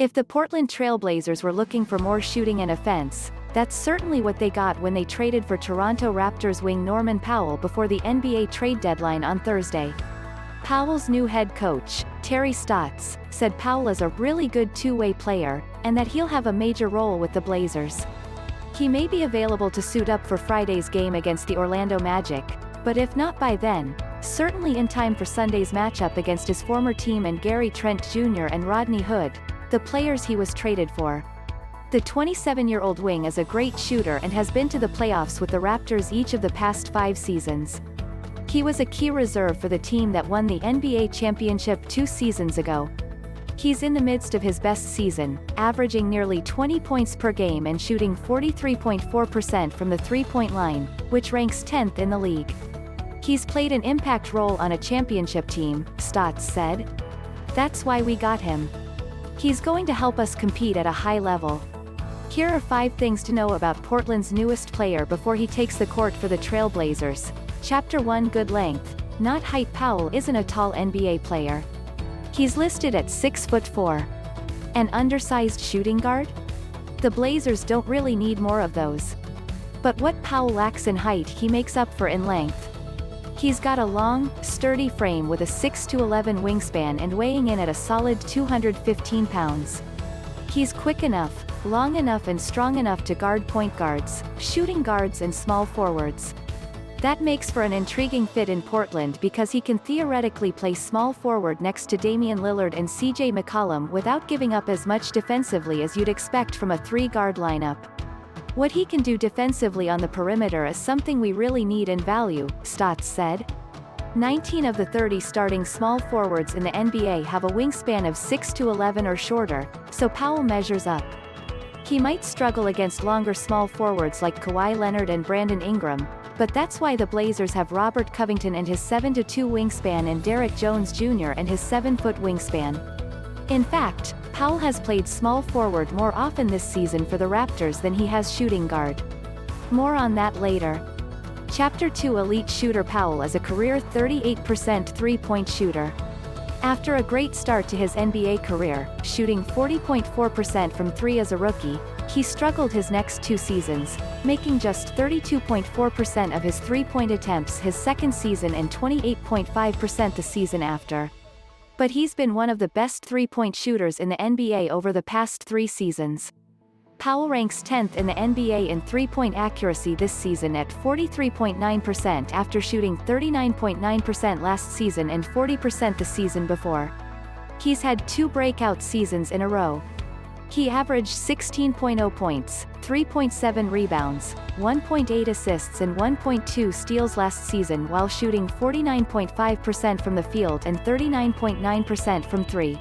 If the Portland Trail Blazers were looking for more shooting and offense, that's certainly what they got when they traded for Toronto Raptors wing Norman Powell before the NBA trade deadline on Thursday. Powell's new head coach, Terry Stotts, said Powell is a really good two-way player, and that he'll have a major role with the Blazers. He may be available to suit up for Friday's game against the Orlando Magic, but if not by then, certainly in time for Sunday's matchup against his former team and Gary Trent Jr. and Rodney Hood, the players he was traded for. The 27-year-old wing is a great shooter and has been to the playoffs with the Raptors each of the past 5 seasons. He was a key reserve for the team that won the NBA championship 2 seasons ago. He's in the midst of his best season, averaging nearly 20 points per game and shooting 43.4% from the three-point line, which ranks 10th in the league. He's played an impact role on a championship team, Stotts said. That's why we got him. He's going to help us compete at a high level. Here are 5 things to know about Portland's newest player before he takes the court for the Trail Blazers. Chapter 1 Good length, not height. Powell isn't a tall NBA player. He's listed at 6'4". An undersized shooting guard? The Blazers don't really need more of those. But what Powell lacks in height he makes up for in length. He's got a long, sturdy frame with a 6'11" wingspan and weighing in at a solid 215 pounds. He's quick enough, long enough and strong enough to guard point guards, shooting guards and small forwards. That makes for an intriguing fit in Portland because he can theoretically play small forward next to Damian Lillard and McCollum without giving up as much defensively as you'd expect from a 3-guard lineup. What he can do defensively on the perimeter is something we really need and value, Stotts said. 19 of the 30 starting small forwards in the NBA have a wingspan of 6'11" or shorter, so Powell measures up. He might struggle against longer small forwards like Kawhi Leonard and Ingram, but that's why the Blazers have Robert Covington and his 7'2" wingspan and Derrick Jones Jr. and his 7-foot wingspan. In fact, Powell has played small forward more often this season for the Raptors than he has shooting guard. More on that later. Chapter 2 Elite shooter. Powell is a career 38% three-point shooter. After a great start to his NBA career, shooting 40.4% from 3 as a rookie, he struggled his next 2 seasons, making just 32.4% of his three-point attempts his second season and 28.5% the season after. But he's been one of the best three-point shooters in the NBA over the past 3 seasons. Powell ranks 10th in the NBA in three-point accuracy this season at 43.9% after shooting 39.9% last season and 40% the season before. He's had 2 breakout seasons in a row. He averaged 16.0 points, 3.7 rebounds, 1.8 assists and 1.2 steals last season while shooting 49.5% from the field and 39.9% from 3.